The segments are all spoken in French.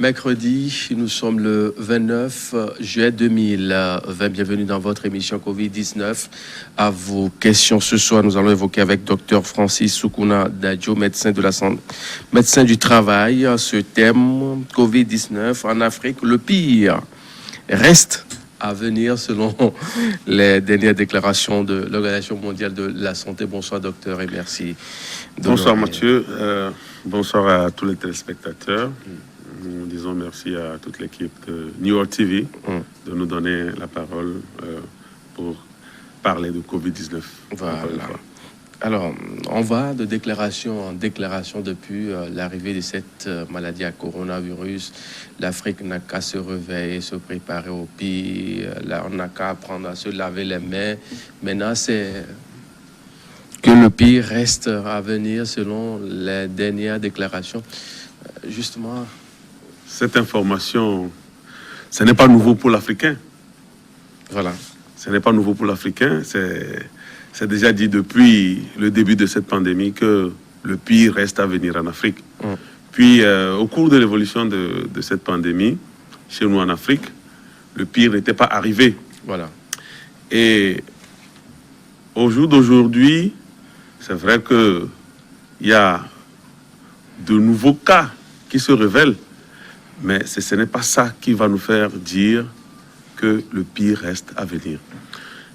Mercredi, nous sommes le 29 juillet 2020. Bienvenue dans votre émission Covid-19. À vos questions ce soir, nous allons évoquer avec Dr Francis Soukouna Dadjo, médecin de la santé, médecin du travail, ce thème Covid-19 en Afrique. Le pire reste à venir selon les dernières déclarations de l'Organisation mondiale de la santé. Bonsoir docteur et merci. Bonsoir Mathieu, bonsoir à tous les téléspectateurs. Nous disons merci à toute l'équipe de New York TV de nous donner la parole pour parler de Covid-19. Voilà. Alors, on va de déclaration en déclaration depuis l'arrivée de cette maladie à coronavirus. L'Afrique n'a qu'à se réveiller, se préparer au pire. Là, on n'a qu'à apprendre à se laver les mains. Maintenant, c'est que le pire reste à venir selon les dernières déclarations. Justement... Cette information, ce n'est pas nouveau pour l'Africain. Voilà. Ce n'est pas nouveau pour l'Africain. C'est déjà dit depuis le début de cette pandémie que le pire reste à venir en Afrique. Puis, au cours de l'évolution de cette pandémie, chez nous en Afrique, le pire n'était pas arrivé. Voilà. Et au jour d'aujourd'hui, c'est vrai qu'il y a de nouveaux cas qui se révèlent. Mais ce n'est pas ça qui va nous faire dire que le pire reste à venir.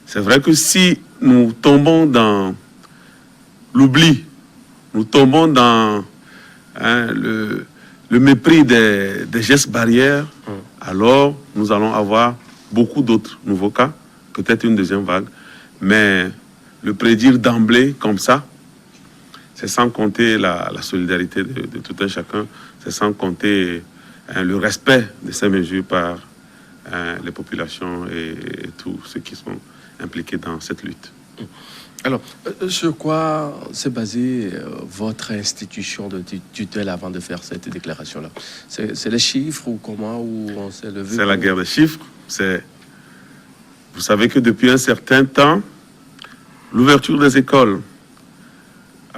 C'est vrai que si nous tombons dans l'oubli, nous tombons dans le mépris des gestes barrières, alors nous allons avoir beaucoup d'autres nouveaux cas, peut-être une deuxième vague. Mais le prédire d'emblée comme ça, c'est sans compter la solidarité de tout un chacun, c'est sans compter... le respect de ces mesures par les populations et tous ceux qui sont impliqués dans cette lutte. Alors, sur quoi s'est basée votre institution de tutelle avant de faire cette déclaration-là? C'est les chiffres ou comment on s'est levé? C'est la guerre des chiffres. Vous savez que depuis un certain temps, l'ouverture des écoles,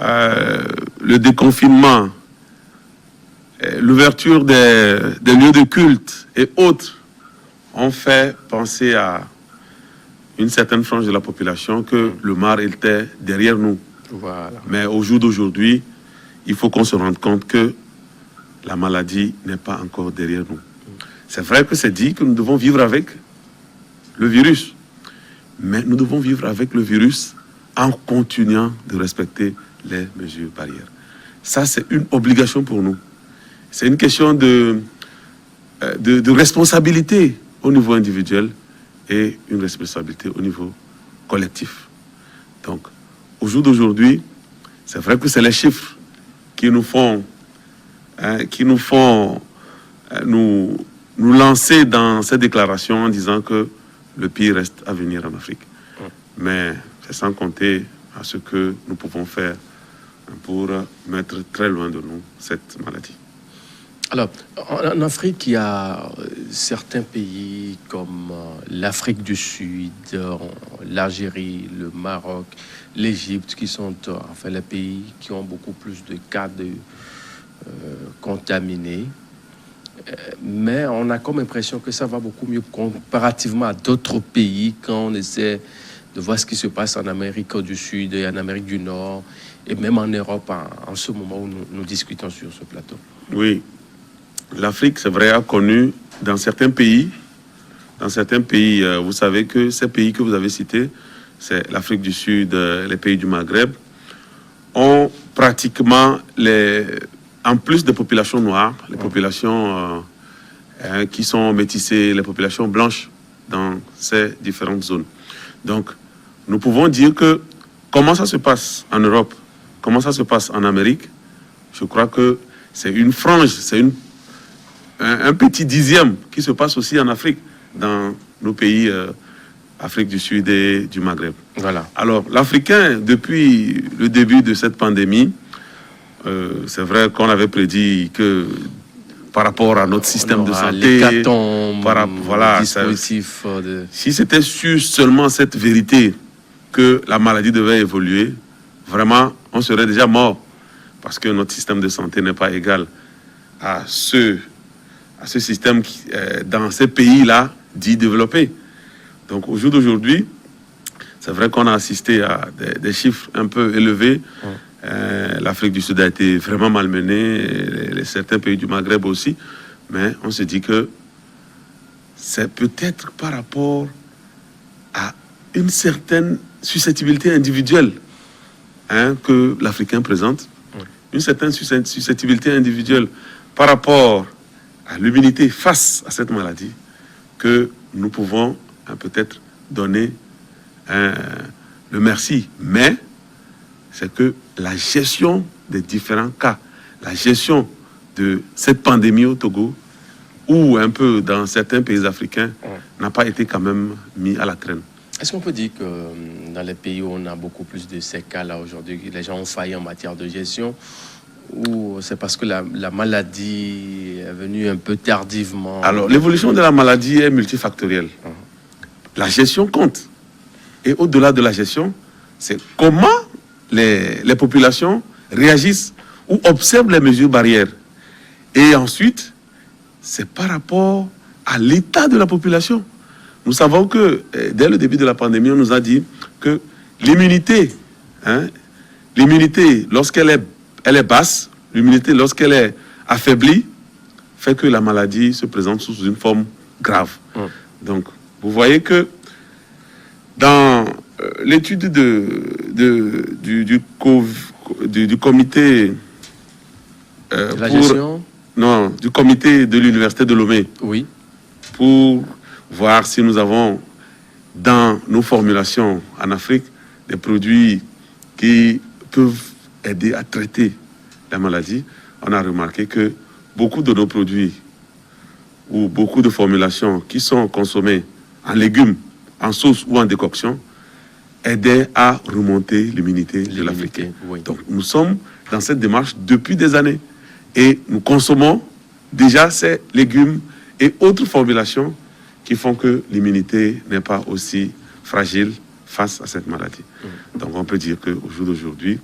le déconfinement, l'ouverture des lieux de culte et autres ont fait penser à une certaine frange de la population que le mal était derrière nous. Voilà. Mais au jour d'aujourd'hui, il faut qu'on se rende compte que la maladie n'est pas encore derrière nous. C'est vrai que c'est dit que nous devons vivre avec le virus, mais nous devons vivre avec le virus en continuant de respecter les mesures barrières. Ça, c'est une obligation pour nous. C'est une question de responsabilité au niveau individuel et une responsabilité au niveau collectif. Donc, au jour d'aujourd'hui, c'est vrai que c'est les chiffres qui nous font, nous lancer dans cette déclaration en disant que le pire reste à venir en Afrique. Mais c'est sans compter à ce que nous pouvons faire pour mettre très loin de nous cette maladie. Alors, en Afrique, il y a certains pays comme l'Afrique du Sud, l'Algérie, le Maroc, l'Égypte, qui sont enfin les pays qui ont beaucoup plus de cas de contaminés. Mais on a comme impression que ça va beaucoup mieux comparativement à d'autres pays quand on essaie de voir ce qui se passe en Amérique du Sud et en Amérique du Nord, et même en Europe en ce moment où nous discutons sur ce plateau. Oui. L'Afrique, c'est vrai, a connu dans certains pays, vous savez que ces pays que vous avez cités, c'est l'Afrique du Sud, les pays du Maghreb, ont pratiquement, en plus des populations noires, les populations qui sont métissées, les populations blanches dans ces différentes zones. Donc, nous pouvons dire que comment ça se passe en Europe, comment ça se passe en Amérique, je crois que c'est une frange, c'est un petit dixième qui se passe aussi en Afrique, dans nos pays, Afrique du Sud et du Maghreb. Voilà. Alors, l'Africain, depuis le début de cette pandémie, c'est vrai qu'on avait prédit que par rapport à notre système de santé, si c'était sur seulement cette vérité que la maladie devait évoluer, vraiment, on serait déjà mort, parce que notre système de santé n'est pas égal à ceux à ce système dans ces pays-là dits développés. Donc au jour d'aujourd'hui, c'est vrai qu'on a assisté à des chiffres un peu élevés. L'Afrique du Sud a été vraiment malmenée, certains pays du Maghreb aussi, mais on se dit que c'est peut-être par rapport à une certaine susceptibilité individuelle que l'Africain présente, une certaine susceptibilité individuelle par rapport à l'humilité face à cette maladie, que nous pouvons peut-être donner le merci. Mais c'est que la gestion des différents cas, la gestion de cette pandémie au Togo, ou un peu dans certains pays africains, n'a pas été quand même mis à la traîne. Est-ce qu'on peut dire que dans les pays où on a beaucoup plus de ces cas-là aujourd'hui, les gens ont failli en matière de gestion, ou c'est parce que la maladie est venue un peu tardivement? Alors, l'évolution de la maladie est multifactorielle. La gestion compte. Et au-delà de la gestion, c'est comment les populations réagissent ou observent les mesures barrières. Et ensuite, c'est par rapport à l'état de la population. Nous savons que dès le début de la pandémie, on nous a dit que l'immunité, lorsqu'elle est basse, l'immunité lorsqu'elle est affaiblie, fait que la maladie se présente sous une forme grave. Donc, vous voyez que dans l'étude du comité du comité de l'université de Lomé, oui, pour voir si nous avons dans nos formulations en Afrique des produits qui peuvent aider à traiter la maladie, on a remarqué que beaucoup de nos produits ou beaucoup de formulations qui sont consommées en légumes, en sauce ou en décoction aidaient à remonter l'immunité de l'Africain. Oui. Donc nous sommes dans cette démarche depuis des années et nous consommons déjà ces légumes et autres formulations qui font que l'immunité n'est pas aussi fragile face à cette maladie. Donc on peut dire qu'au jour d'aujourd'hui,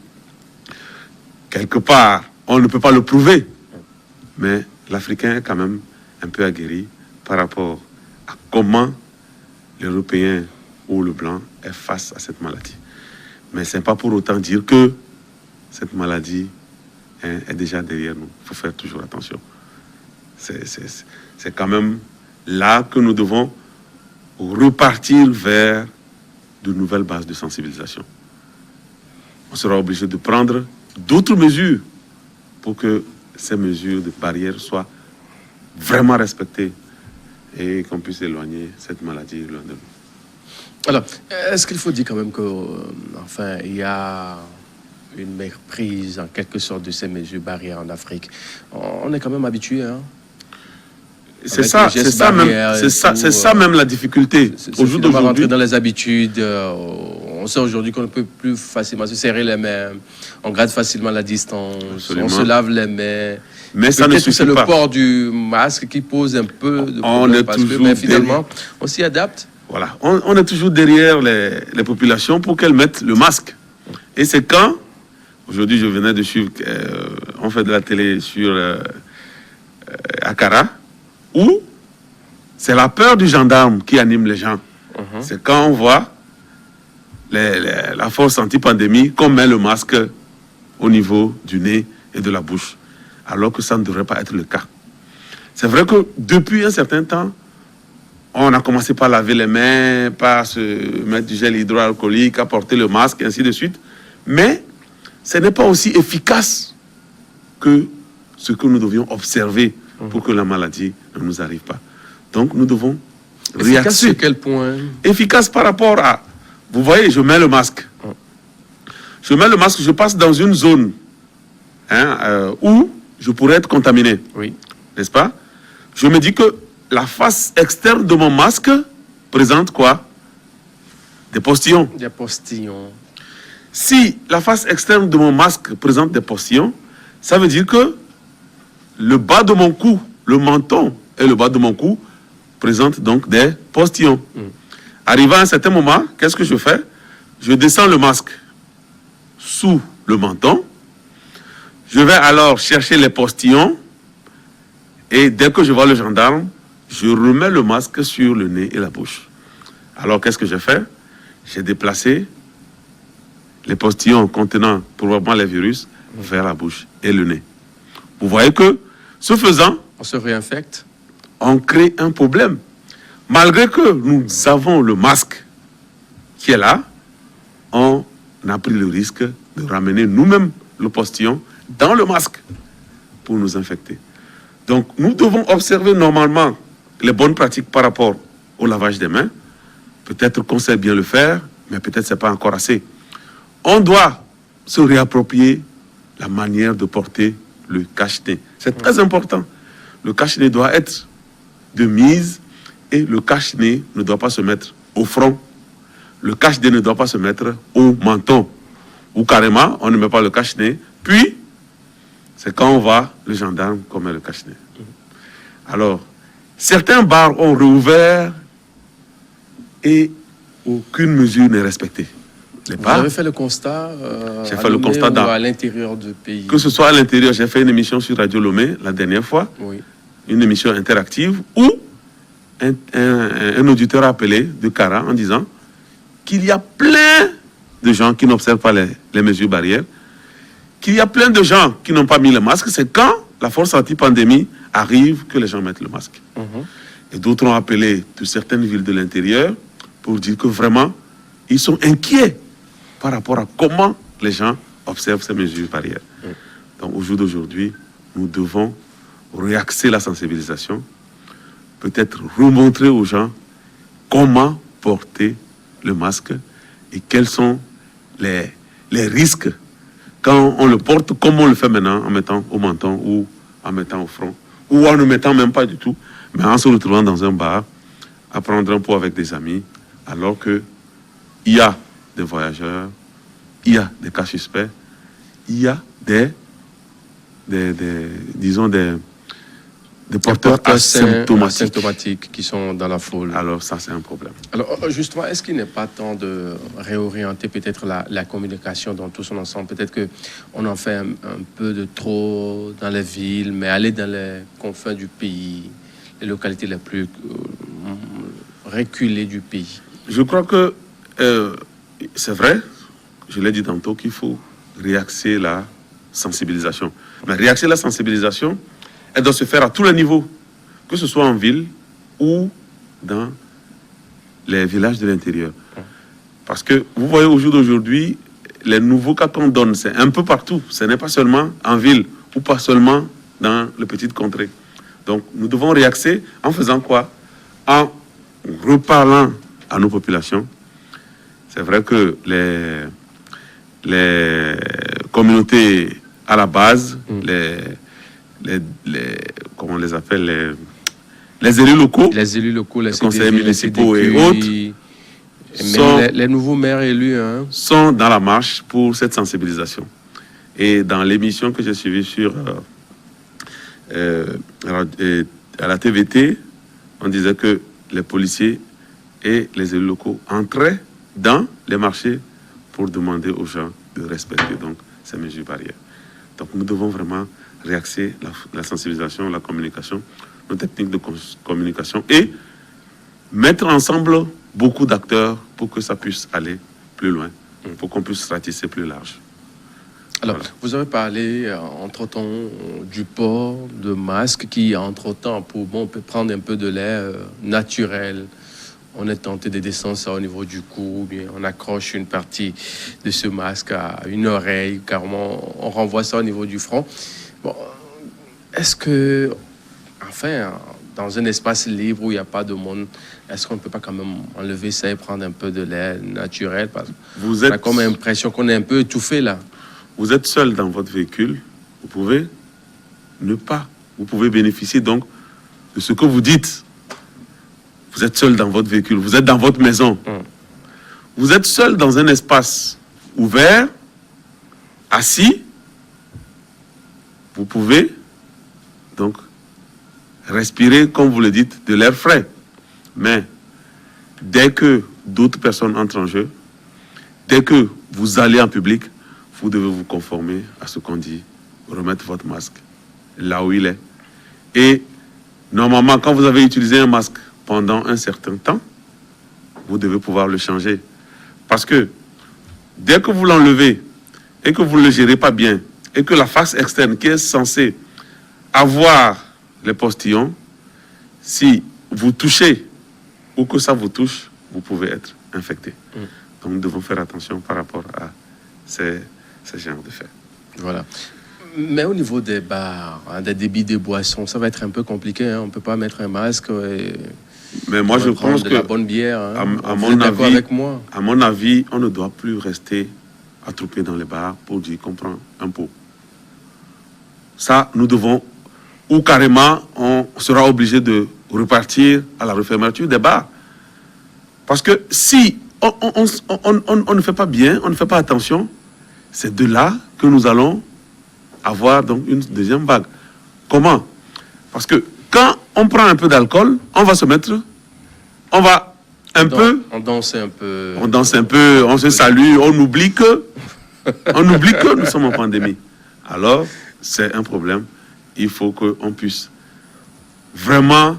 quelque part, on ne peut pas le prouver, mais l'Africain est quand même un peu aguerri par rapport à comment l'Européen ou le Blanc est face à cette maladie. Mais ce n'est pas pour autant dire que cette maladie est déjà derrière nous. Il faut faire toujours attention. C'est quand même là que nous devons repartir vers de nouvelles bases de sensibilisation. On sera obligé de prendre d'autres mesures pour que ces mesures de barrière soient vraiment respectées et qu'on puisse éloigner cette maladie loin de nous. Alors, est-ce qu'il faut dire quand même que, enfin, il y a une méprise en quelque sorte de ces mesures barrières en Afrique? On est quand même habitué, hein? C'est ça même la difficulté. Au jour d'aujourd'hui, rentrer dans les habitudes, on sait aujourd'hui qu'on ne peut plus facilement se serrer les mains, on garde facilement la distance, absolument. On se lave les mains. Mais ça ne suffit pas. C'est le port du masque qui pose un peu de problème, mais finalement, on s'y adapte. Voilà, on est toujours derrière les populations pour qu'elles mettent le masque. Et c'est quand, aujourd'hui je venais de suivre, on fait de la télé sur Akara, où c'est la peur du gendarme qui anime les gens. C'est quand on voit la force anti-pandémie qu'on met le masque au niveau du nez et de la bouche, alors que ça ne devrait pas être le cas. C'est vrai que depuis un certain temps, on a commencé par laver les mains, par se mettre du gel hydroalcoolique, à porter le masque, et ainsi de suite. Mais ce n'est pas aussi efficace que ce que nous devions observer pour que la maladie ne nous arrive pas. Donc nous devons réagir. Efficace sur quel point? Efficace par rapport à... Vous voyez, je mets le masque. Je mets le masque, je passe dans une zone où je pourrais être contaminé. Oui. N'est-ce pas? Je me dis que la face externe de mon masque présente quoi? Des postillons. Des postillons. Si la face externe de mon masque présente des postillons, ça veut dire que le bas de mon cou, le menton et le bas de mon cou présentent donc des postillons. Arrivé à un certain moment, qu'est-ce que je fais? Je descends le masque sous le menton. Je vais alors chercher les postillons Et dès que je vois le gendarme, je remets le masque sur le nez et la bouche. Alors, qu'est-ce que j'ai fait? J'ai déplacé les postillons contenant probablement les virus vers la bouche et le nez. Vous voyez que, ce faisant, On se réinfecte. on crée un problème. Malgré que nous avons le masque qui est là, on a pris le risque de ramener nous-mêmes le postillon dans le masque pour nous infecter. Donc, nous devons observer normalement les bonnes pratiques par rapport au lavage des mains. Peut-être qu'on sait bien le faire, mais peut-être que ce n'est pas encore assez. On doit se réapproprier la manière de porter le cache-nez. C'est très important. Le cache-nez doit être de mise et le cache-nez ne doit pas se mettre au front. Le cache-nez ne doit pas se mettre au menton. Ou carrément, on ne met pas le cache-nez. Puis, c'est quand on va, le gendarme qu'on met le cache-nez. Alors, certains bars ont rouvert et aucune mesure n'est respectée. Les Vous bars, avez fait le constat J'ai à fait le Lomé constat ou dans- à l'intérieur du pays? que ce soit à l'intérieur, j'ai fait une émission sur Radio Lomé la dernière fois, Oui. une émission interactive où un auditeur a appelé de Cara en disant qu'il y a plein de gens qui n'observent pas les mesures barrières, qu'il y a plein de gens qui n'ont pas mis le masque. C'est quand la force anti-pandémie arrive que les gens mettent le masque. Mhm. Et d'autres ont appelé de certaines villes de l'intérieur pour dire que vraiment, ils sont inquiets par rapport à comment les gens observent ces mesures barrières. Donc au jour d'aujourd'hui, nous devons réaxer la sensibilisation, peut-être remontrer aux gens comment porter le masque et quels sont les risques quand on le porte, comme on le fait maintenant, en mettant au menton ou en mettant au front, ou en ne mettant même pas du tout, mais en se retrouvant dans un bar, à prendre un pot avec des amis, alors que il y a des voyageurs, il y a des cas suspects, il y a disons des porteurs asymptomatiques. Asymptomatiques qui sont dans la foule. Alors ça, c'est un problème. Alors, justement, est-ce qu'il n'est pas temps de réorienter peut-être la communication dans tout son ensemble? Peut-être qu'on en fait un peu de trop dans les villes, mais aller dans les confins du pays, les localités les plus reculées du pays. Je crois que c'est vrai, je l'ai dit tantôt, qu'il faut réaxer la sensibilisation. Mais réaxer la sensibilisation, elle doit se faire à tous les niveaux, que ce soit en ville ou dans les villages de l'intérieur. Parce que vous voyez au jour d'aujourd'hui, les nouveaux cas qu'on donne, c'est un peu partout. Ce n'est pas seulement en ville ou pas seulement dans les petites contrées. Donc nous devons réaxer en faisant quoi? En reparlant à nos populations. C'est vrai que les communautés à la base, comment on les appelle, les élus locaux, Les élus locaux, les conseillers CDV, municipaux les et CDQ, autres et sont- même les nouveaux maires élus, hein. sont dans la marche pour cette sensibilisation. Et dans l'émission que j'ai suivie sur à la TVT, on disait que les policiers et les élus locaux entraient dans les marchés pour demander aux gens de respecter donc ces mesures barrières. Donc nous devons vraiment réaxer la sensibilisation, la communication, nos techniques de communication et mettre ensemble beaucoup d'acteurs pour que ça puisse aller plus loin, pour qu'on puisse ratisser plus large. Alors, Voilà. vous avez parlé, entre-temps, du port de masque qui, entre-temps, on peut prendre un peu de l'air naturel. On est tenté de descendre ça au niveau du cou, ou bien on accroche une partie de ce masque à une oreille, carrément, on renvoie ça au niveau du front. Bon, est-ce que, enfin, dans un espace libre où il n'y a pas de monde, est-ce qu'on ne peut pas quand même enlever ça et prendre un peu de l'air naturel? Parce Vous qu'on a êtes, comme l'impression qu'on est un peu étouffé là. vous êtes seul dans votre véhicule, vous pouvez ne pas, vous pouvez bénéficier donc de ce que vous dites. Vous êtes seul dans votre véhicule, vous êtes dans votre maison. Vous êtes seul dans un espace ouvert, assis. Vous pouvez donc respirer, comme vous le dites, de l'air frais. Mais dès que d'autres personnes entrent en jeu, dès que vous allez en public, vous devez vous conformer à ce qu'on dit, remettre votre masque là où il est. Et Normalement, quand vous avez utilisé un masque pendant un certain temps, vous devez pouvoir le changer. Parce que dès que vous l'enlevez et que vous ne le gérez pas bien, et que la face externe qui est censée avoir les postillons, si vous touchez ou que ça vous touche, vous pouvez être infecté. Donc nous devons faire attention par rapport à ces genres de faits. Voilà. Mais au niveau des bars, hein, des débits de boissons, ça va être un peu compliqué. Hein. On ne peut pas mettre un masque et mais moi, je pense de que, la bonne bière. Hein. à Vous êtes d'accord avec moi? à mon avis, on ne doit plus rester attroupé dans les bars pour dire qu'on prend un pot. Ça, nous devons, ou carrément, on sera obligé de repartir à la refermeture des bars. Parce que si on ne fait pas bien, on ne fait pas attention, c'est de là que nous allons avoir donc une deuxième vague. Comment? Parce que quand on prend un peu d'alcool, on va se mettre, on va un peu... On danse un peu. On danse un peu, on se salue, on oublie que nous sommes en pandémie. Alors, c'est un problème. Il faut qu'on puisse vraiment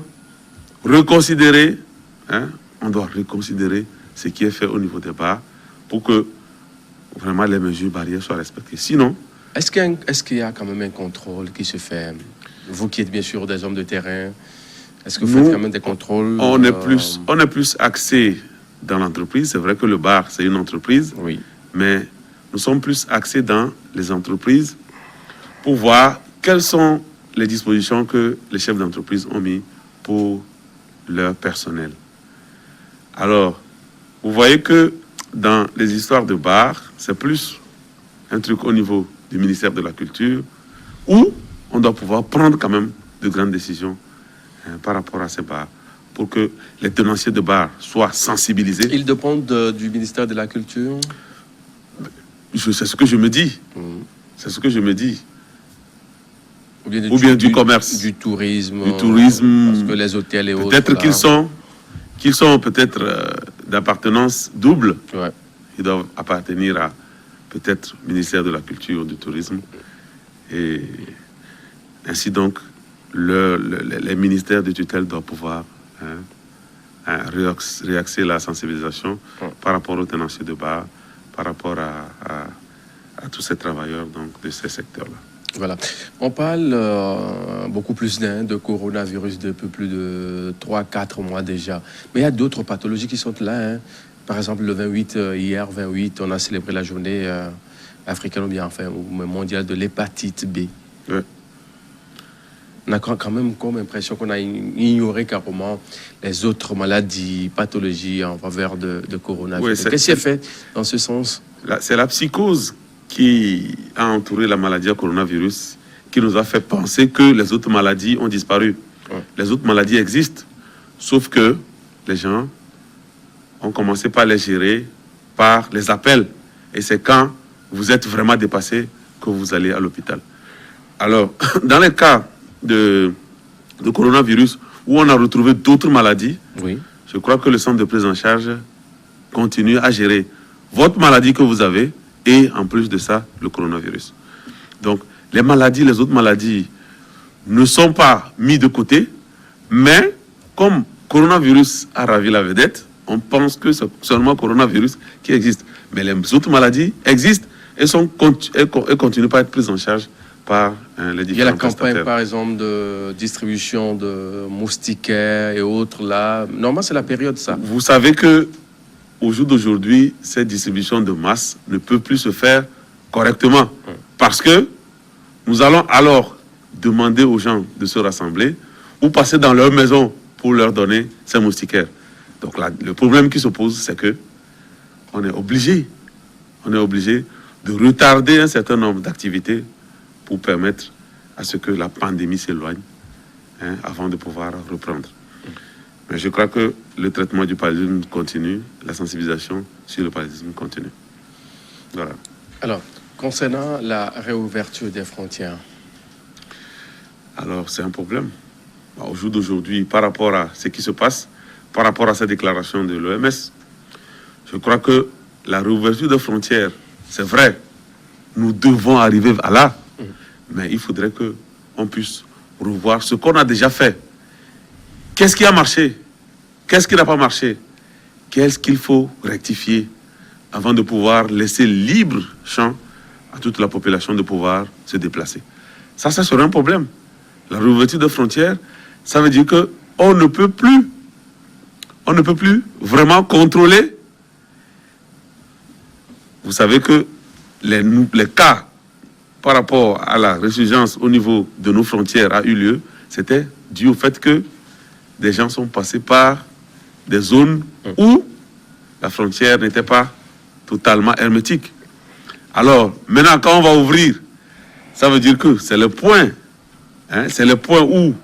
reconsidérer, hein, on doit reconsidérer ce qui est fait au niveau des bars pour que vraiment les mesures barrières soient respectées. Sinon... Est-ce qu'il y a quand même un contrôle qui se fait? Vous qui êtes bien sûr des hommes de terrain, est-ce que vous faites quand même des contrôles? On est plus axé dans l'entreprise. C'est vrai que le bar, c'est une entreprise. Oui. Mais nous sommes plus axés dans les entreprises pour voir quelles sont les dispositions que les chefs d'entreprise ont mis pour leur personnel. Alors, vous voyez que dans les histoires de bar, c'est plus un truc au niveau du ministère de la Culture où on doit pouvoir prendre quand même de grandes décisions par rapport à ces bars pour que les tenanciers de bars soient sensibilisés. Ils dépendent du ministère de la Culture? C'est ce que je me dis. C'est ce que je me dis. Ou bien du commerce. Du tourisme. Du tourisme. Parce que les hôtels et autres. Peut-être qu'ils sont peut-être d'appartenance double. Ouais. Ils doivent appartenir à peut-être ministère de la Culture ou du Tourisme. Et ainsi donc, les ministères de tutelle doivent pouvoir réaxer la sensibilisation par rapport aux tenanciers de bar, par rapport à tous ces travailleurs donc, de ces secteurs-là. Voilà. On parle beaucoup plus de coronavirus depuis plus de 3-4 mois déjà. Mais il y a d'autres pathologies qui sont là. Hein. Par exemple, le 28, hier 28, on a célébré la journée africaine ou bien enfin mondiale de l'hépatite B. Ouais. On a quand même comme impression qu'on a ignoré carrément les autres maladies, pathologies en faveur de coronavirus. Qu'est-ce qui est fait dans ce sens? C'est la psychose qui a entouré la maladie à coronavirus qui nous a fait penser que les autres maladies ont disparu. Ouais. Les autres maladies existent, sauf que les gens ont commencé par les gérer par les appels. Et c'est quand vous êtes vraiment dépassé que vous allez à l'hôpital. Alors, dans les cas de coronavirus où on a retrouvé d'autres maladies, oui, je crois que le centre de prise en charge continue à gérer votre maladie que vous avez et en plus de ça, le coronavirus. Donc, les autres maladies ne sont pas mis de côté, mais comme coronavirus a ravi la vedette, on pense que c'est seulement coronavirus qui existe. Mais les autres maladies existent et continuent pas à être prises en charge par les différents prestataires. Il y a la campagne, par exemple, de distribution de moustiquaires et autres, là. Normalement, c'est la période, ça. Vous savez que au jour d'aujourd'hui, cette distribution de masse ne peut plus se faire correctement. Parce que nous allons alors demander aux gens de se rassembler ou passer dans leur maison pour leur donner ces moustiquaires. Donc là, le problème qui se pose, c'est que on est obligé de retarder un certain nombre d'activités pour permettre à ce que la pandémie s'éloigne avant de pouvoir reprendre. Mais je crois que le traitement du paludisme continue, la sensibilisation sur le paludisme continue. Voilà. Alors, concernant la réouverture des frontières. Alors, c'est un problème. Au jour d'aujourd'hui, par rapport à ce qui se passe, par rapport à cette déclaration de l'OMS, je crois que la réouverture des frontières, c'est vrai, nous devons arriver à là, mais il faudrait qu'on puisse revoir ce qu'on a déjà fait Qu'est-ce qui a marché? Qu'est-ce qui n'a pas marché? Qu'est-ce qu'il faut rectifier avant de pouvoir laisser libre champ à toute la population de pouvoir se déplacer? Ça serait un problème. La réouverture de frontières, ça veut dire qu'on ne peut plus vraiment contrôler. Vous savez que les cas par rapport à la résurgence au niveau de nos frontières a eu lieu, c'était dû au fait que des gens sont passés par des zones où la frontière n'était pas totalement hermétique. Alors, maintenant, quand on va ouvrir, ça veut dire que c'est le point, c'est le point où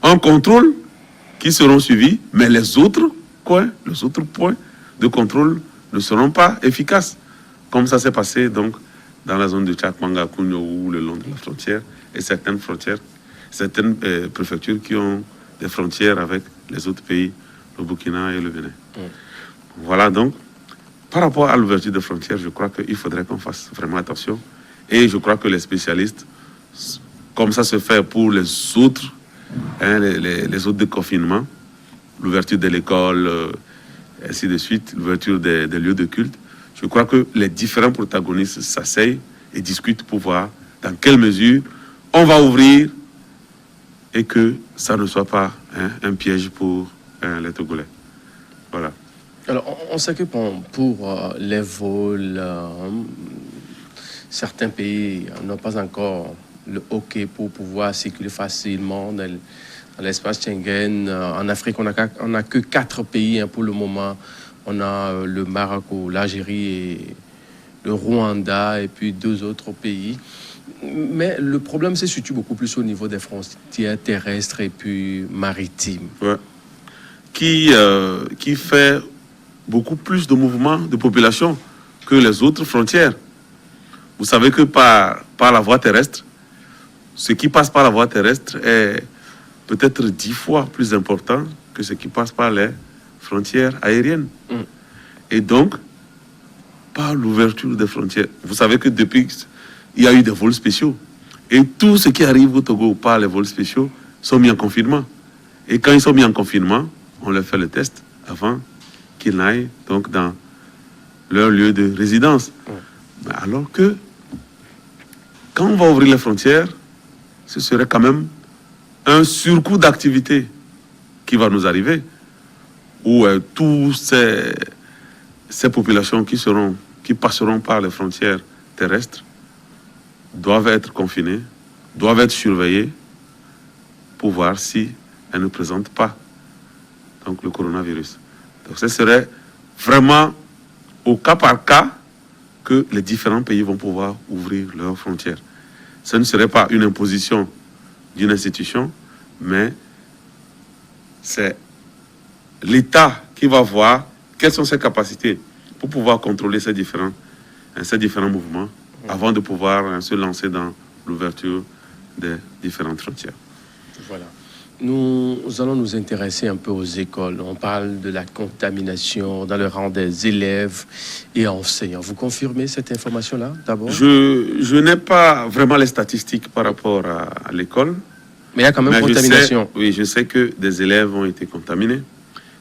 on contrôle qui seront suivis, mais les autres points de contrôle ne seront pas efficaces, comme ça s'est passé donc dans la zone de Tchad-Manga, Kounio, ou le long de la frontière, et certaines préfectures qui ont des frontières avec les autres pays, le Burkina et le Bénin. Voilà donc, par rapport à l'ouverture des frontières, je crois qu'il faudrait qu'on fasse vraiment attention. Et je crois que les spécialistes, comme ça se fait pour les autres, les autres déconfinements, l'ouverture de l'école, ainsi de suite, l'ouverture des lieux de culte, je crois que les différents protagonistes s'asseyent et discutent pour voir dans quelle mesure on va ouvrir et que ça ne soit pas un piège pour les Togolais. Voilà. Alors, on sait que pour les vols, certains pays n'ont pas encore le OK pour pouvoir circuler facilement dans l'espace Schengen. En Afrique, on n'a que 4 pays pour le moment. On a le Maroc, l'Algérie et le Rwanda et puis 2 autres pays. Mais le problème se situe beaucoup plus au niveau des frontières terrestres et puis maritimes. Ouais. Qui fait beaucoup plus de mouvements de population que les autres frontières. Vous savez que par la voie terrestre, ce qui passe par la voie terrestre est peut-être 10 fois plus important que ce qui passe par les frontières aériennes. Et donc, par l'ouverture des frontières, vous savez que depuis, il y a eu des vols spéciaux. Et tout ce qui arrive au Togo par les vols spéciaux sont mis en confinement. Et quand ils sont mis en confinement, on leur fait le test avant qu'ils n'aillent donc dans leur lieu de résidence. Alors que, quand on va ouvrir les frontières, ce serait quand même un surcoût d'activité qui va nous arriver, où tous ces populations qui passeront par les frontières terrestres doivent être confinées, doivent être surveillées pour voir si elles ne présentent pas donc, le coronavirus. Donc ce serait vraiment au cas par cas que les différents pays vont pouvoir ouvrir leurs frontières. Ce ne serait pas une imposition d'une institution, mais c'est l'État qui va voir quelles sont ses capacités pour pouvoir contrôler ces différents mouvements avant de pouvoir se lancer dans l'ouverture des différentes frontières. Voilà. Nous allons nous intéresser un peu aux écoles. On parle de la contamination dans le rang des élèves et enseignants. Vous confirmez cette information-là, d'abord? Je n'ai pas vraiment les statistiques par rapport à l'école. Mais il y a quand même contamination. Je sais que des élèves ont été contaminés.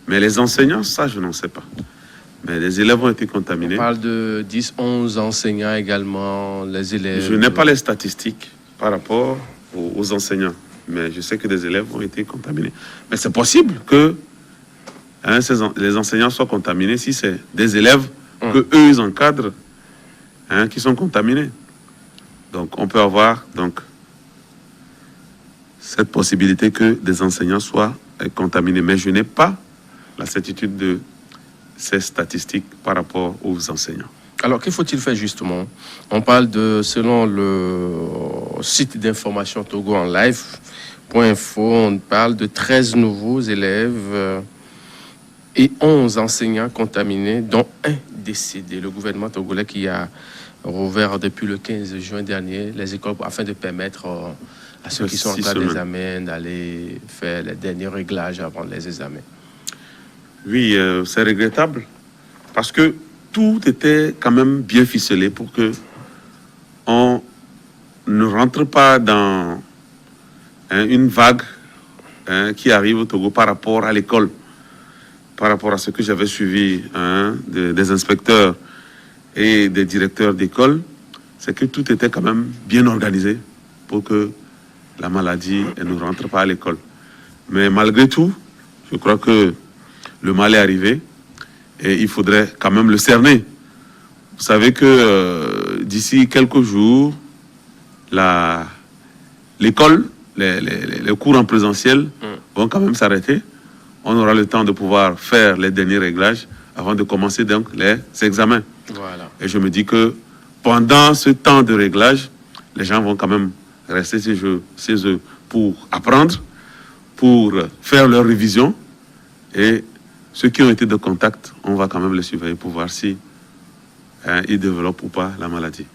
Mais les enseignants, ça, je n'en sais pas. Mais les élèves ont été contaminés. On parle de 10, 11 enseignants également, les élèves. Je n'ai pas les statistiques par rapport aux enseignants. Mais je sais que des élèves ont été contaminés. Mais c'est possible que les enseignants soient contaminés si c'est des élèves que eux ils encadrent qui sont contaminés. Donc on peut avoir cette possibilité que des enseignants soient contaminés. Mais je n'ai pas la certitude de ces statistiques par rapport aux enseignants. Alors, que faut-il faire justement? On parle selon le site d'information Togo en live.info, on parle de 13 nouveaux élèves et 11 enseignants contaminés, dont un décédé. Le gouvernement togolais qui a rouvert depuis le 15 juin dernier les écoles afin de permettre à ceux qui sont en classe d'examen d'aller faire les derniers réglages avant les examens. Oui, c'est regrettable parce que tout était quand même bien ficelé pour que on ne rentre pas dans une vague qui arrivent au Togo par rapport à l'école, par rapport à ce que j'avais suivi des inspecteurs et des directeurs d'école, c'est que tout était quand même bien organisé pour que la maladie ne rentre pas à l'école. Mais malgré tout, je crois que le mal est arrivé et il faudrait quand même le cerner. Vous savez que d'ici quelques jours, l'école, les cours en présentiel vont quand même s'arrêter. On aura le temps de pouvoir faire les derniers réglages avant de commencer donc les examens. Voilà. Et je me dis que pendant ce temps de réglage, les gens vont quand même rester chez eux pour apprendre, pour faire leur révision. Et ceux qui ont été de contact, on va quand même les surveiller pour voir si ils développent ou pas la maladie.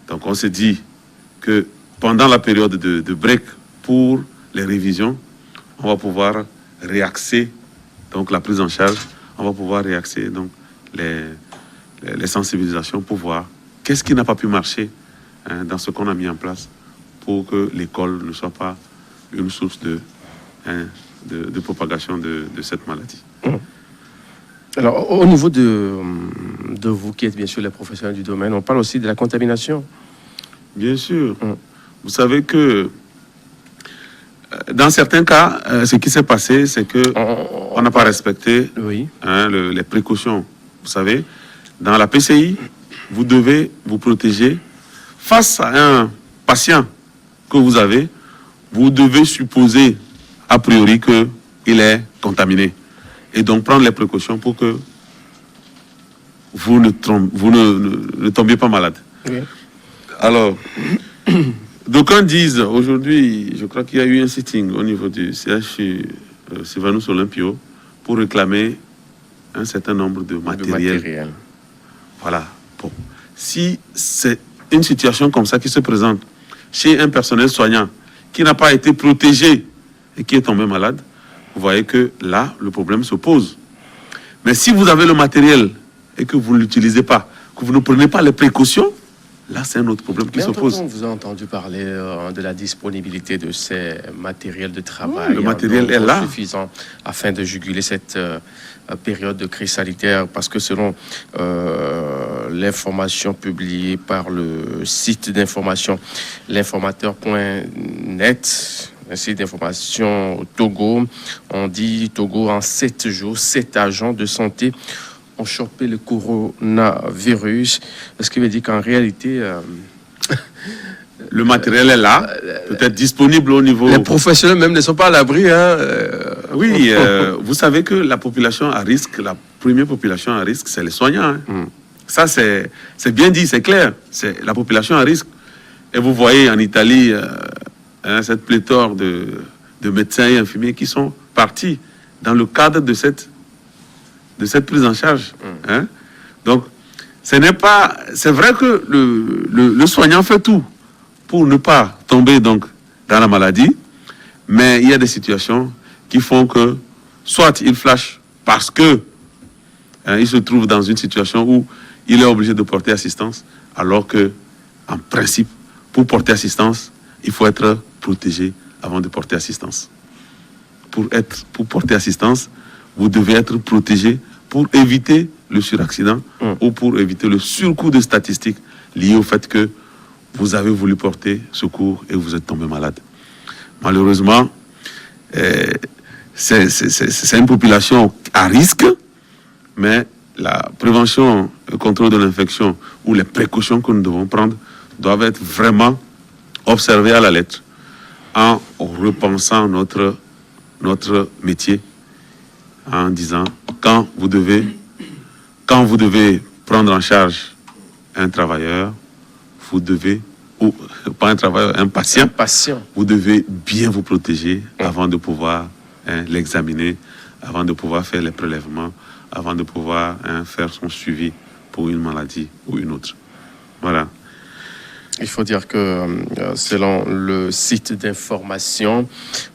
Donc on se dit que pendant la période de break pour les révisions, on va pouvoir réaxer donc la prise en charge, on va pouvoir réaxer donc les sensibilisations pour voir qu'est-ce qui n'a pas pu marcher dans ce qu'on a mis en place pour que l'école ne soit pas une source de propagation de cette maladie. Alors, au niveau de vous qui êtes bien sûr les professionnels du domaine, on parle aussi de la contamination. Bien sûr. Vous savez que dans certains cas, ce qui s'est passé, c'est que on n'a pas respecté les précautions. Vous savez, dans la PCI, vous devez vous protéger face à un patient que vous avez. Vous devez supposer a priori qu'il est contaminé et donc prendre les précautions pour que vous ne tombiez pas malade. Oui. Alors, d'aucuns disent aujourd'hui, je crois qu'il y a eu un sitting au niveau du CHU Sylvanus Olympio pour réclamer un certain nombre de matériel. Voilà. Bon. Si c'est une situation comme ça qui se présente chez un personnel soignant qui n'a pas été protégé et qui est tombé malade, vous voyez que là, le problème se pose. Mais si vous avez le matériel et que vous ne l'utilisez pas, que vous ne prenez pas les précautions, là, c'est un autre problème qui se pose. On vous a entendu parler de la disponibilité de ces matériels de travail. Oui, le matériel est là. Suffisant afin de juguler cette période de crise sanitaire, parce que selon l'information publiée par le site d'information l'informateur.net, un site d'information au Togo, on dit Togo en 7 jours, 7 agents de santé ont chopé le coronavirus. Ce qui veut dire qu'en réalité... le matériel est là, peut-être disponible au niveau... Les professionnels même ne sont pas à l'abri. Oui, vous savez que la population à risque, la première population à risque, c'est les soignants. Ça, c'est bien dit, c'est clair. C'est la population à risque. Et vous voyez en Italie cette pléthore de médecins et infirmiers qui sont partis dans le cadre de cette prise en charge. Donc, c'est vrai que le soignant fait tout pour ne pas tomber donc dans la maladie, mais il y a des situations qui font que soit il flash parce que il se trouve dans une situation où il est obligé de porter assistance, alors que en principe, pour porter assistance, il faut être protégé avant de porter assistance. Pour porter assistance, vous devez être protégé pour éviter le suraccident ou pour éviter le surcoût de statistiques lié au fait que vous avez voulu porter secours et vous êtes tombé malade. Malheureusement, c'est une population à risque, mais la prévention, le contrôle de l'infection ou les précautions que nous devons prendre doivent être vraiment observées à la lettre en repensant notre métier, en disant quand vous devez prendre en charge un travailleur, vous devez, ou pas un travailleur, un patient, vous devez bien vous protéger avant de pouvoir l'examiner, avant de pouvoir faire les prélèvements, avant de pouvoir faire son suivi pour une maladie ou une autre. Voilà. Il faut dire que selon le site d'information,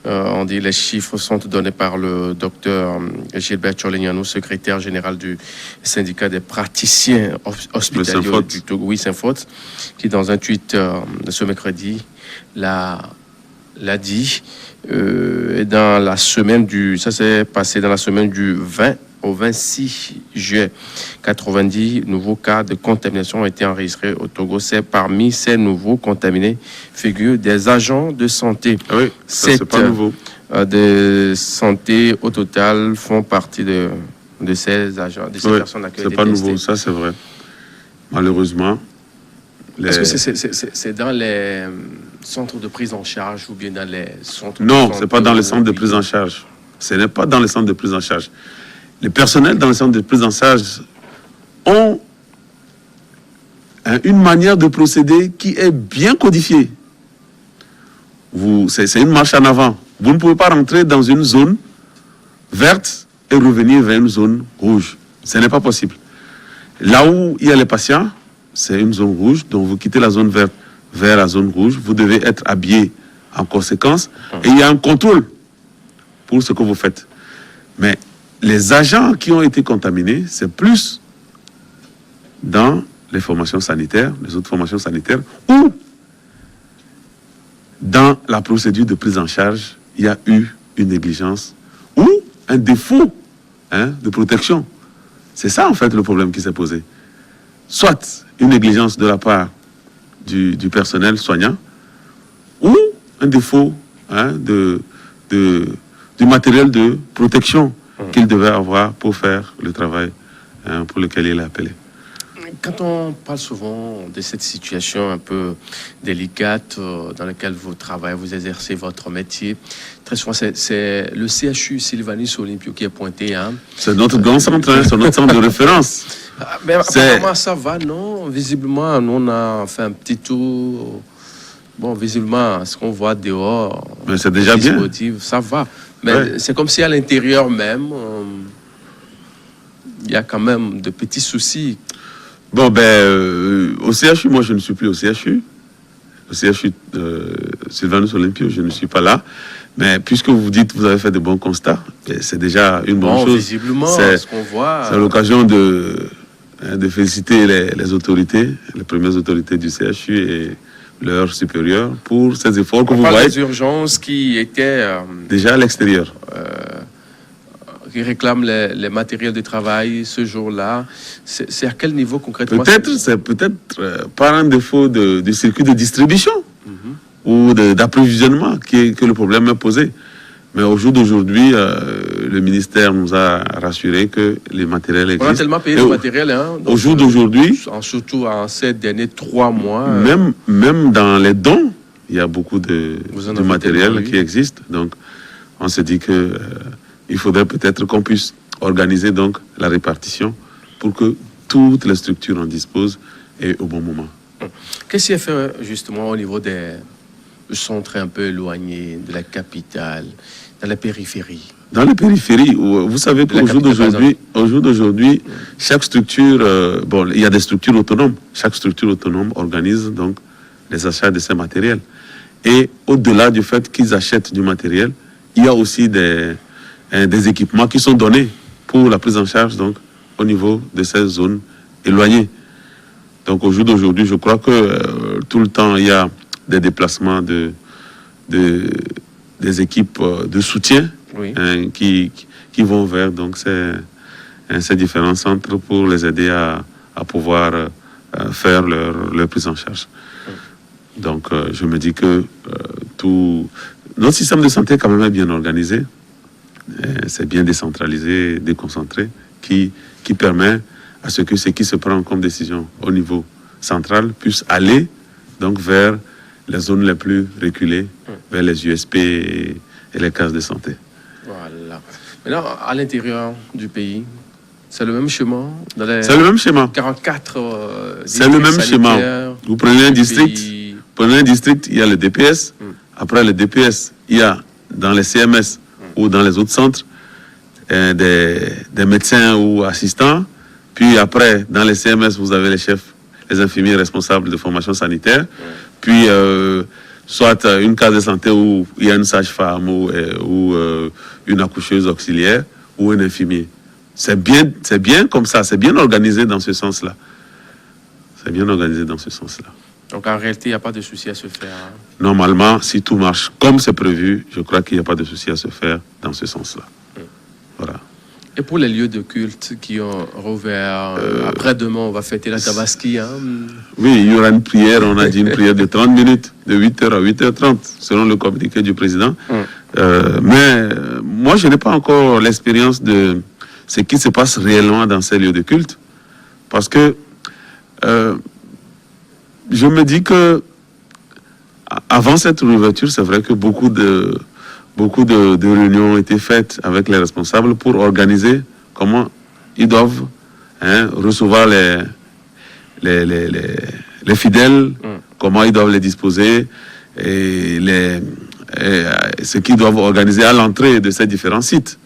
on dit les chiffres sont donnés par le docteur Gilbert Cholignanou, secrétaire général du syndicat des praticiens hospitaliers du Togo, Saint-Faute, qui dans un tweet de ce mercredi, la l'a dit. Dans la semaine ça s'est passé dans la semaine du 20 au 26 juillet. 90 nouveaux cas de contamination ont été enregistrés au Togo. C'est parmi ces nouveaux contaminés figurent des agents de santé. Ah oui, ça, c'est pas nouveau. De santé au total font partie de ces agents, de ces personnes qui ont été testées. C'est pas nouveau, ça c'est vrai. Malheureusement. Est-ce que c'est dans les centres de prise en charge ou bien dans les centres Non, ce n'est pas dans les centres de prise en charge. Ce n'est pas dans les centres de prise en charge. Les personnels dans les centres de prise en charge ont une manière de procéder qui est bien codifiée. C'est une marche en avant. Vous ne pouvez pas rentrer dans une zone verte et revenir vers une zone rouge. Ce n'est pas possible. Là où il y a les patients, c'est une zone rouge, donc vous quittez la zone verte vers la zone rouge, vous devez être habillé en conséquence, et il y a un contrôle pour ce que vous faites. Mais les agents qui ont été contaminés, c'est plus dans les formations sanitaires, les autres formations sanitaires, ou dans la procédure de prise en charge, il y a eu une négligence ou un défaut de protection. C'est ça, en fait, le problème qui s'est posé. Soit une négligence de la part du personnel soignant ou un défaut du matériel de protection qu'il devait avoir pour faire le travail pour lequel il est appelé. Quand on parle souvent de cette situation un peu délicate dans laquelle vous travaillez, vous exercez votre métier, très souvent c'est le CHU Sylvanus Olympio qui est pointé. C'est notre grand centre, c'est notre centre de référence. Mais apparemment ça va, non? Visiblement, nous on a fait un petit tour. Bon, visiblement, ce qu'on voit dehors, mais c'est déjà bien. Ça va. Mais c'est comme si à l'intérieur même, il y a quand même de petits soucis. Bon, au CHU, moi, je ne suis plus au CHU. Au CHU Sylvanus Olympio, je ne suis pas là. Mais puisque vous dites que vous avez fait de bons constats, c'est déjà une bonne chose. Visiblement, ce qu'on voit... C'est l'occasion de féliciter les autorités, les premières autorités du CHU et leurs supérieurs pour ces efforts que vous voyez. Des urgences qui étaient... déjà à l'extérieur. Qui réclament les matériels de travail ce jour-là. C'est à quel niveau concrètement? C'est peut-être par un défaut du circuit de distribution ou d'approvisionnement que le problème est posé. Mais au jour d'aujourd'hui, le ministère nous a rassuré que les matériels existent. On a tellement payé le matériel. Au jour d'aujourd'hui... Surtout en ces derniers 3 mois. Même dans les dons, il y a beaucoup de matériel qui existe. Donc, on s'est dit que... il faudrait peut-être qu'on puisse organiser donc la répartition pour que toutes les structures en disposent et au bon moment. Qu'est-ce qui est fait justement au niveau des centres un peu éloignés de la capitale, dans la périphérie? Dans les périphéries, vous savez qu'au jour d'aujourd'hui, chaque structure, il y a des structures autonomes. Chaque structure autonome organise donc les achats de ces matériels. Et au-delà du fait qu'ils achètent du matériel, il y a aussi des équipements qui sont donnés pour la prise en charge donc, au niveau de ces zones éloignées. Donc au jour d'aujourd'hui, je crois que tout le temps, il y a des déplacements des équipes de soutien qui vont vers donc, ces différents centres pour les aider à pouvoir faire leur prise en charge. Donc je me dis que notre système de santé quand même est bien organisé. C'est bien décentralisé, déconcentré, qui permet à ce que ce qui se prend comme décision au niveau central puisse aller donc vers les zones les plus reculées, vers les USP et les cases de santé. Voilà. Maintenant, à l'intérieur du pays, c'est le même schéma? C'est le même schéma. 44 c'est le même schéma. Vous prenez un district, il y a le DPS. Après le DPS, il y a dans les CMS ou dans les autres centres, des médecins ou assistants. Puis après, dans les CMS, vous avez les chefs, les infirmiers responsables de formation sanitaire. Puis, soit une case de santé où il y a une sage-femme ou une accoucheuse auxiliaire ou un infirmier. C'est bien comme ça, c'est bien organisé dans ce sens-là. C'est bien organisé dans ce sens-là. Donc en réalité, il n'y a pas de souci à se faire. Hein. Normalement, si tout marche comme c'est prévu, je crois qu'il n'y a pas de souci à se faire dans ce sens-là. Voilà. Et pour les lieux de culte qui ont rouvert, après-demain, on va fêter la Tabaski. Hein. Oui, il y aura une prière, on a dit une prière de 30 minutes, de 8h à 8h30, selon le communiqué du président. Mais moi, je n'ai pas encore l'expérience de ce qui se passe réellement dans ces lieux de culte. Parce que je me dis que avant cette ouverture, c'est vrai que beaucoup de réunions ont été faites avec les responsables pour organiser comment ils doivent recevoir les fidèles, comment ils doivent les disposer et ce qu'ils doivent organiser à l'entrée de ces différents sites.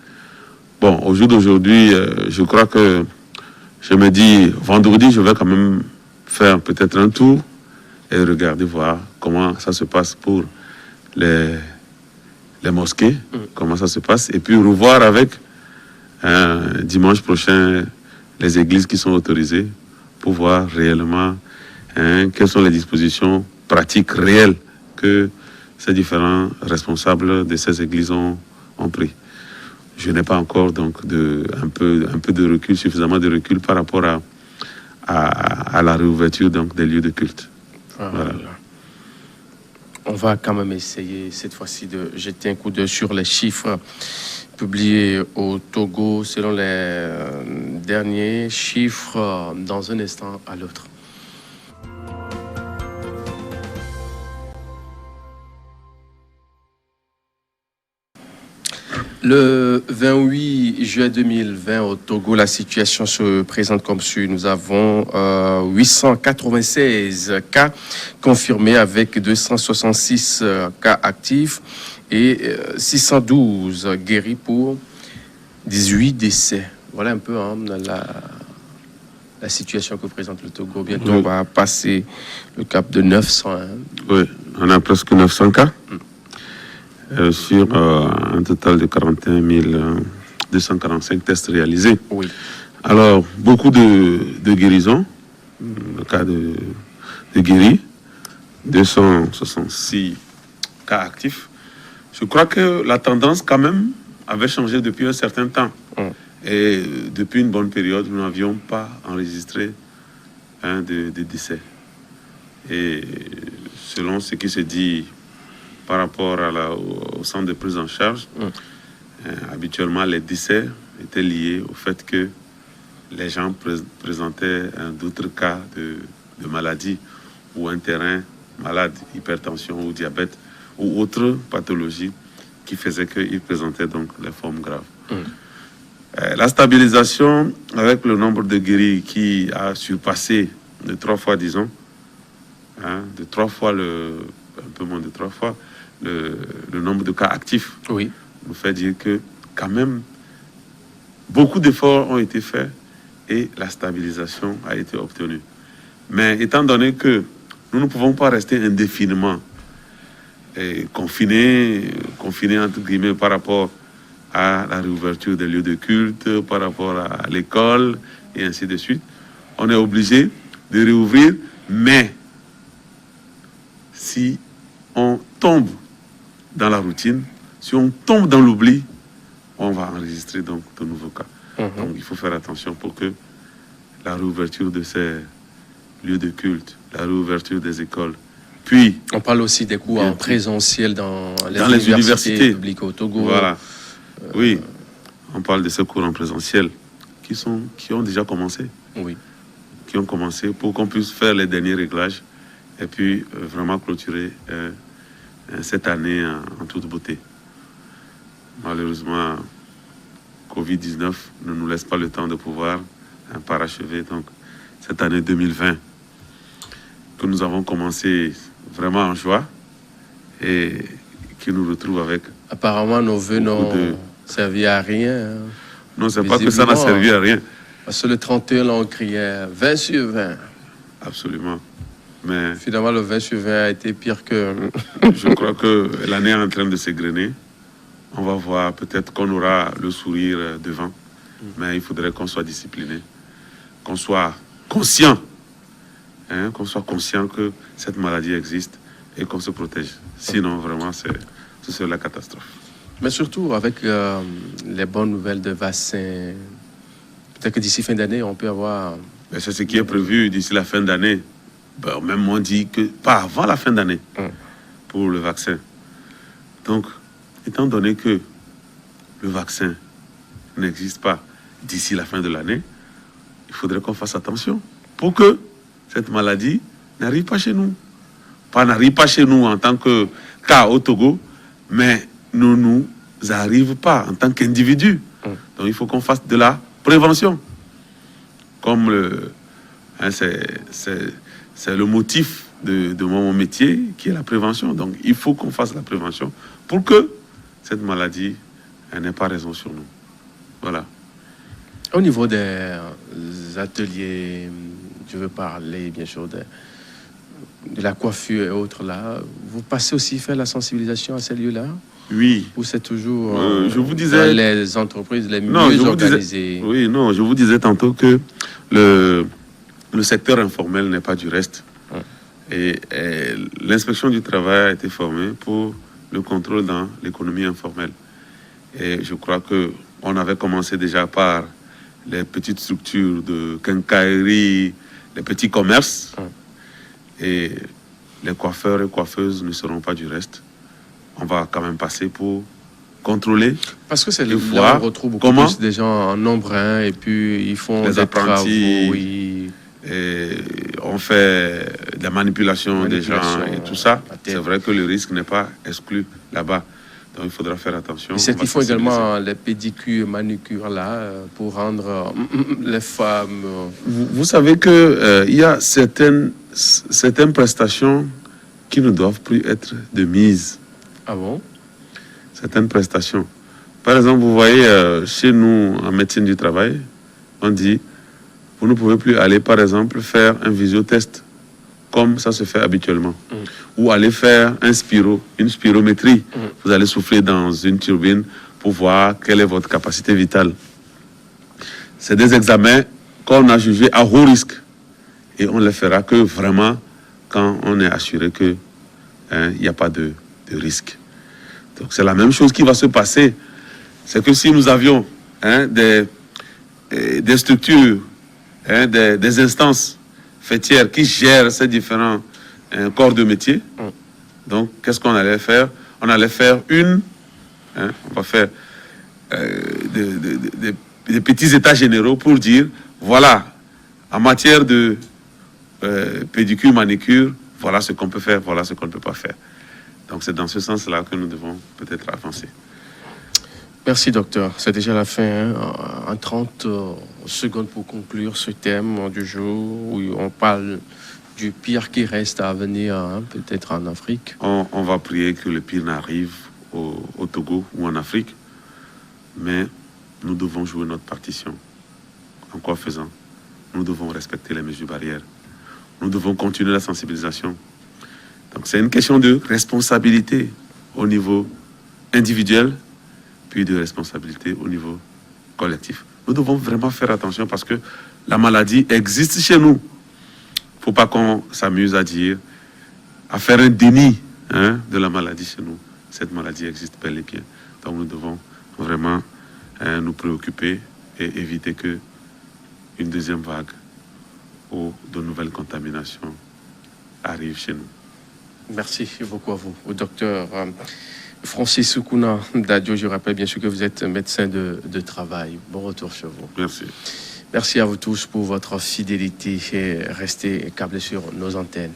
Bon, au jour d'aujourd'hui, je crois que je me dis, vendredi, je vais quand même faire peut-être un tour et regarder, voir comment ça se passe pour les mosquées, comment ça se passe, et puis revoir avec dimanche prochain les églises qui sont autorisées pour voir réellement quelles sont les dispositions pratiques réelles que ces différents responsables de ces églises ont pris. Je n'ai pas encore donc un peu de recul, suffisamment de recul par rapport à la réouverture donc des lieux de culte. Voilà. On va quand même essayer cette fois-ci de jeter un coup d'œil sur les chiffres publiés au Togo selon les derniers chiffres dans un instant à l'autre. Le 28 juillet 2020 au Togo, la situation se présente comme suit. Nous avons 896 cas confirmés avec 266 cas actifs et 612 guéris pour 18 décès. Voilà un peu la situation que présente le Togo. Bientôt, on va passer le cap de 900. Hein. Oui, on a presque 900 cas. Sur un total de 41 245 tests réalisés. Oui. Alors, beaucoup de guérisons, le cas de guéris, 266 cas actifs. Je crois que la tendance, quand même, avait changé depuis un certain temps. Et depuis une bonne période, nous n'avions pas enregistré de décès. Et selon ce qui se dit par rapport au centre de prise en charge, habituellement les décès étaient liés au fait que les gens présentaient d'autres cas de maladie ou un terrain malade, hypertension ou diabète ou autre pathologie qui faisait qu'ils présentaient donc les formes graves. La stabilisation avec le nombre de guéris qui a surpassé de 3 fois, disons, de 3 fois un peu moins de 3 fois, le nombre de cas actifs, oui, nous fait dire que quand même beaucoup d'efforts ont été faits et la stabilisation a été obtenue. Mais étant donné que nous ne pouvons pas rester indéfiniment confinés entre guillemets par rapport à la réouverture des lieux de culte, par rapport à l'école et ainsi de suite, on est obligé de réouvrir, mais si on tombe dans la routine, si on tombe dans l'oubli, on va enregistrer donc de nouveaux cas. Donc il faut faire attention pour que la réouverture de ces lieux de culte, la réouverture des écoles, puis... On parle aussi des cours en présentiel dans les universités publiques au Togo. Voilà. Oui, on parle de ces cours en présentiel qui ont déjà commencé. Oui. Qui ont commencé pour qu'on puisse faire les derniers réglages et puis vraiment clôturer cette année en toute beauté. Malheureusement, Covid-19 ne nous laisse pas le temps de pouvoir parachever donc cette année 2020 que nous avons commencé vraiment en joie et qui nous retrouve avec... Apparemment, nos vœux n'ont servi à rien. Non, c'est pas que ça n'a servi à rien. Parce que le 31, là, on criait 20 sur 20. Absolument. Mais finalement, le 20 sur 20 a été pire que... Je crois que l'année est en train de s'égrener. On va voir, peut-être qu'on aura le sourire devant. Mais il faudrait qu'on soit discipliné, qu'on soit conscient qu'on soit conscient que cette maladie existe et qu'on se protège. Sinon, vraiment, ce serait la catastrophe. Mais surtout, avec les bonnes nouvelles de vaccins, peut-être que d'ici fin d'année, on peut avoir... Mais c'est ce qui est prévu d'ici la fin d'année. Ben, même on dit que pas avant la fin d'année pour le vaccin. Donc, étant donné que le vaccin n'existe pas d'ici la fin de l'année, il faudrait qu'on fasse attention pour que cette maladie n'arrive pas chez nous. Pas n'arrive pas chez nous en tant que cas au Togo, mais ne nous arrive pas en tant qu'individu. Donc il faut qu'on fasse de la prévention. Comme c'est le motif de mon métier qui est la prévention. Donc il faut qu'on fasse la prévention pour que cette maladie n'ait pas raison sur nous. Voilà. Au niveau des ateliers, je veux parler bien sûr de la coiffure et autres là. Vous passez aussi faire la sensibilisation à ces lieux-là? Oui. Ou c'est toujours je vous disais, dans les entreprises les mieux organisées? Oui, non, je vous disais tantôt que le secteur informel n'est pas du reste. Et l'inspection du travail a été formée pour le contrôle dans l'économie informelle. Et je crois qu'on avait commencé déjà par les petites structures de quincaillerie, les petits commerces. Et les coiffeurs et coiffeuses ne seront pas du reste. On va quand même passer pour contrôler. Parce que c'est là où on retrouve beaucoup plus des gens en nombre, et puis ils font les des apprentis, travaux. Et on fait de la manipulation des gens et tout ça. C'est vrai que le risque n'est pas exclu là-bas. Donc il faudra faire attention. Ils font également les pédicures, manucures là, pour rendre les femmes... Vous savez qu'il y a certaines prestations qui ne doivent plus être de mise. Ah bon? Certaines prestations. Par exemple, vous voyez, chez nous, en médecine du travail, on dit, vous ne pouvez plus aller, par exemple, faire un visiotest, comme ça se fait habituellement. Ou aller faire une spirométrie. Vous allez souffler dans une turbine pour voir quelle est votre capacité vitale. C'est des examens qu'on a jugés à haut risque. Et on ne les fera que vraiment quand on est assuré qu'il n'y a pas de risque. Donc c'est la même chose qui va se passer. C'est que si nous avions des structures, des instances fêtières qui gèrent ces différents corps de métier, donc qu'est-ce qu'on allait faire? On allait faire on va faire des petits états généraux pour dire, voilà, en matière de pédicure, manicure, voilà ce qu'on peut faire, voilà ce qu'on ne peut pas faire. Donc c'est dans ce sens-là que nous devons peut-être avancer. Merci docteur. C'est déjà la fin. En 30 secondes pour conclure ce thème du jour où on parle du pire qui reste à venir, peut-être en Afrique. On va prier que le pire n'arrive au Togo ou en Afrique, mais nous devons jouer notre partition. En quoi faisant? Nous devons respecter les mesures barrières. Nous devons continuer la sensibilisation. Donc c'est une question de responsabilité au niveau individuel, puis de responsabilité au niveau collectif. Nous devons vraiment faire attention parce que la maladie existe chez nous. Il ne faut pas qu'on s'amuse à faire un déni de la maladie chez nous. Cette maladie existe bel et bien. Donc nous devons vraiment nous préoccuper et éviter qu'une deuxième vague ou de nouvelles contaminations arrivent chez nous. Merci beaucoup à vous, au docteur Francis Soukouna Dadjo. Je rappelle bien sûr que vous êtes médecin de travail. Bon retour chez vous. Merci. Merci à vous tous pour votre fidélité et restez câblés sur nos antennes.